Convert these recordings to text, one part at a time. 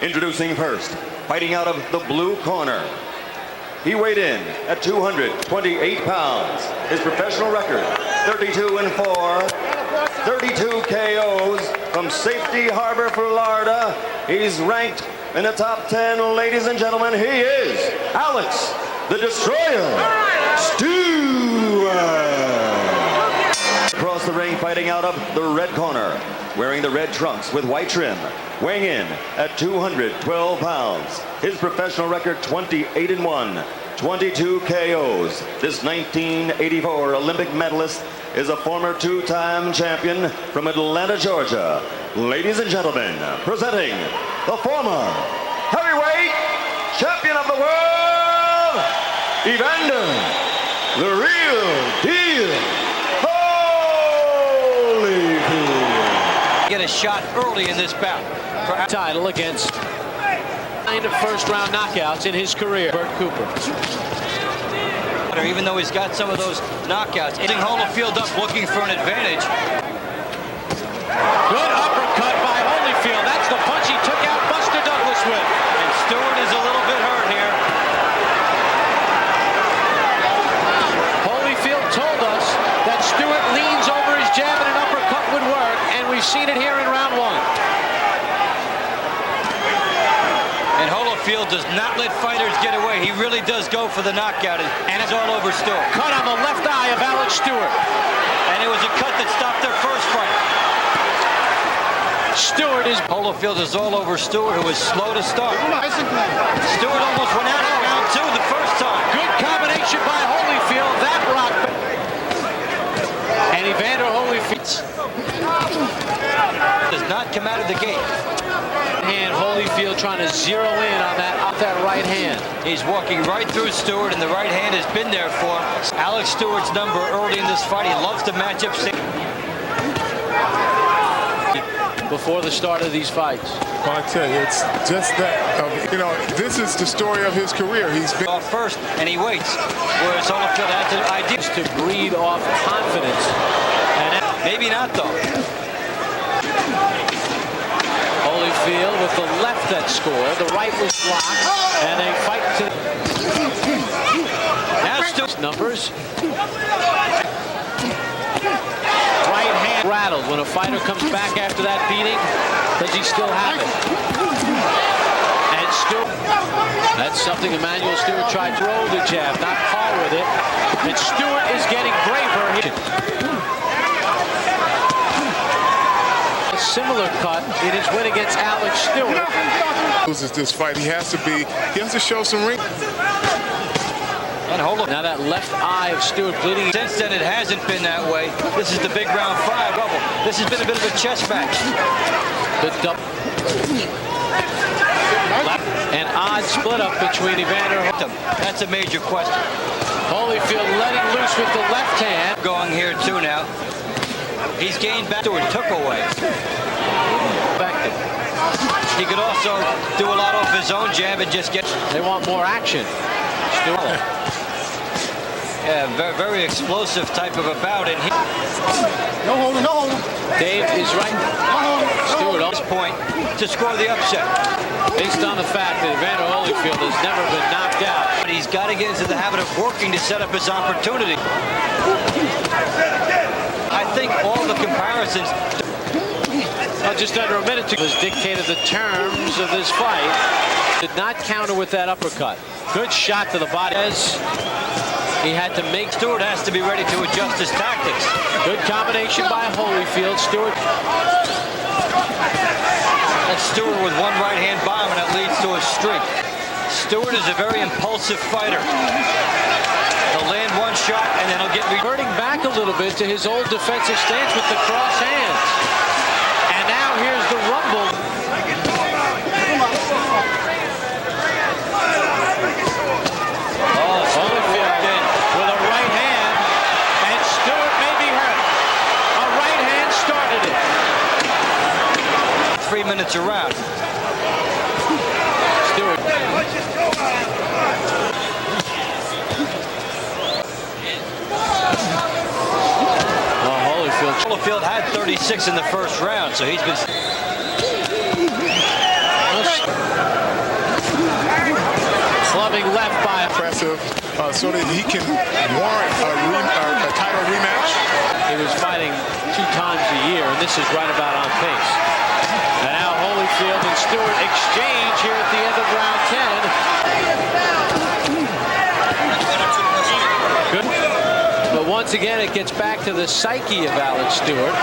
Introducing first, fighting out of the blue corner. He weighed in at 228 pounds. His professional record, 32-4, 32 KOs from Safety Harbor, Florida. He's ranked in the top 10, ladies and gentlemen. He is Alex, the Destroyer, Stewart. Across the ring, fighting out of the red corner, wearing the red trunks with white trim, weighing in at 212 pounds. His professional record, 28-1, 22 KOs. This 1984 Olympic medalist is a former two-time champion from Atlanta, Georgia. Ladies and gentlemen, presenting the former heavyweight champion of the world, Evander, the real deal, Holyfield. Get a shot early in this bout for title against 9 first-round knockouts in his career. Bert Cooper. Even though he's got some of those knockouts, hitting Holyfield up, looking for an advantage. Good uppercut by Holyfield. That's the punch he took out Buster Douglas with. And Stewart is a little bit hurt here. Holyfield told us that Stewart leans over his jab and an uppercut would work, and we've seen it here in round 1. And Holyfield does not let fighters get away. He really does go for the knockout, and it's all over Stewart. Cut on the left eye of Alex Stewart. And it was a cut that stopped their first fight. Holyfield is all over Stewart, who was slow to start. Stewart almost went out in round 2 the first time. Good combination by Holyfield. That rocked. And Evander Holyfield does not come out of the gate. And Holyfield trying to zero in on that right hand. He's walking right through Stewart, and the right hand has been there for him. Alex Stewart's number early in this fight. He loves to match up before the start of these fights. Well, I tell you, it's just that, this is the story of his career. He's been off first, and he waits. Whereas Holyfield has an idea to breathe off confidence. And maybe not, though. Holyfield with the left that scored. The right was blocked, and they fight to now Stewart's numbers. Right hand rattled when a fighter comes back after that beating. Does he still have it? And Stewart, that's something Emmanuel Stewart tried to throw the jab, not par with it. And Stewart is getting braver. A similar cut in his win against Alex Stewart. Loses this fight. He has to show some ring. And now that left eye of Stewart bleeding. Since then, it hasn't been that way. This is the big round 5 double. This has been a bit of a chess match. The double. An odd split up between Evander. That's a major question. Holyfield letting loose with the left hand. Going here too now. He's gained back. Stewart took away. He could also do a lot off his own jab and just get. They want more action. Stewart. Yeah, very explosive type of a bout. And No holding, no holding. Dave is right. Stewart on this point to score the upset. Based on the fact that Evander Holyfield has never been knocked out. But he's got to get into the habit of working to set up his opportunity. I think all the comparisons. Just under a minute has dictated the terms of this fight. Did not counter with that uppercut. Good shot to the body. He had to make. Stewart has to be ready to adjust his tactics. Good combination by Holyfield. Stewart. That's Stewart with one right hand bomb, and that leads to a streak. Stewart is a very impulsive fighter. He'll land one shot, and then he'll get reverting back a little bit to his old defensive stance with the cross hands. And now here's the rumble. Holyfield in with a right hand, and Stewart may be hurt. A right hand started it. 3 minutes around. Stewart. Holyfield had 36 in the first round, so he's been. left by Impressive, so that he can warrant a title rematch. He was fighting 2 times a year, and this is right about on pace. And now Holyfield and Stewart exchange here at the end of round 10. Good. But once again, it gets back to the psyche of Alex Stewart.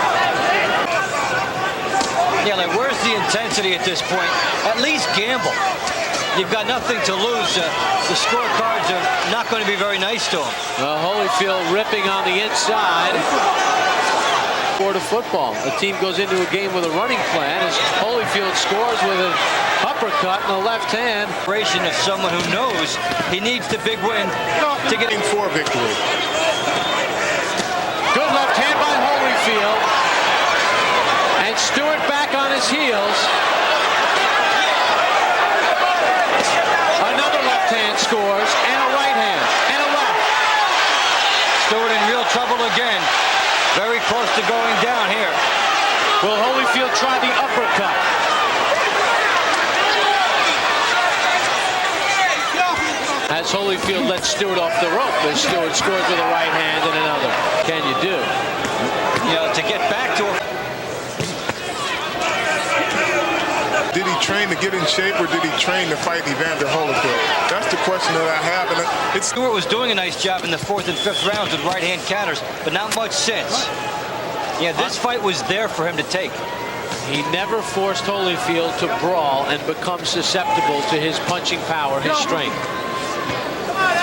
Yeah, like where's the intensity at this point? At least gamble. You've got nothing to lose. The scorecards are not going to be very nice to him. Holyfield ripping on the inside. Sport of football. A team goes into a game with a running plan as Holyfield scores with an uppercut in the left hand. Of someone who knows he needs the big win to get in for victory. Good left hand by Holyfield. And Stewart back on his heels. Another left hand scores, and a right hand, and a left. Stewart in real trouble again. Very close to going down here. Will Holyfield try the uppercut? As Holyfield lets Stewart off the rope, as Stewart scores with a right hand and another. Can you do? You know, to get back to him. Did he train to get in shape, or did he train to fight Evander Holyfield? That's the question that I have. And it's Stewart was doing a nice job in the 4th and 5th rounds with right-hand counters, but not much since. Yeah, this fight was there for him to take. He never forced Holyfield to brawl and become susceptible to his punching power, his strength.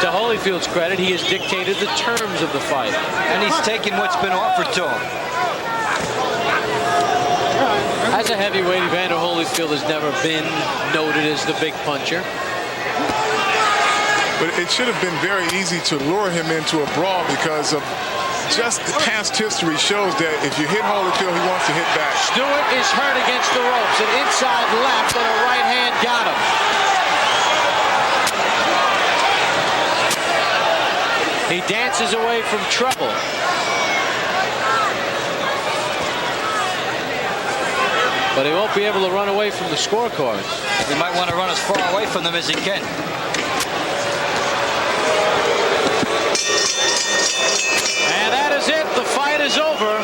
To Holyfield's credit, he has dictated the terms of the fight. And he's taken what's been offered to him. As a heavyweight, Evander Holyfield has never been noted as the big puncher. But it should have been very easy to lure him into a brawl, because of just past history shows that if you hit Holyfield, he wants to hit back. Stewart is hurt against the ropes. An inside left and a right hand got him. He dances away from trouble. But he won't be able to run away from the scorecards. He might want to run as far away from them as he can. And that is it. The fight is over.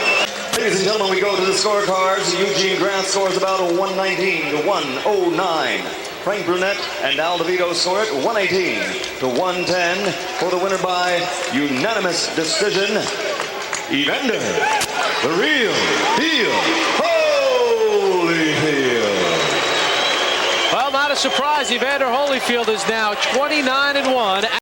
Ladies and gentlemen, we go to the scorecards. Eugene Grant scores about a 119 to 109. Frank Brunette and Al DeVito score it 118 to 110 for the winner by unanimous decision, Evander, the real deal, Holyfield. Well, not a surprise. Evander Holyfield is now 29-1.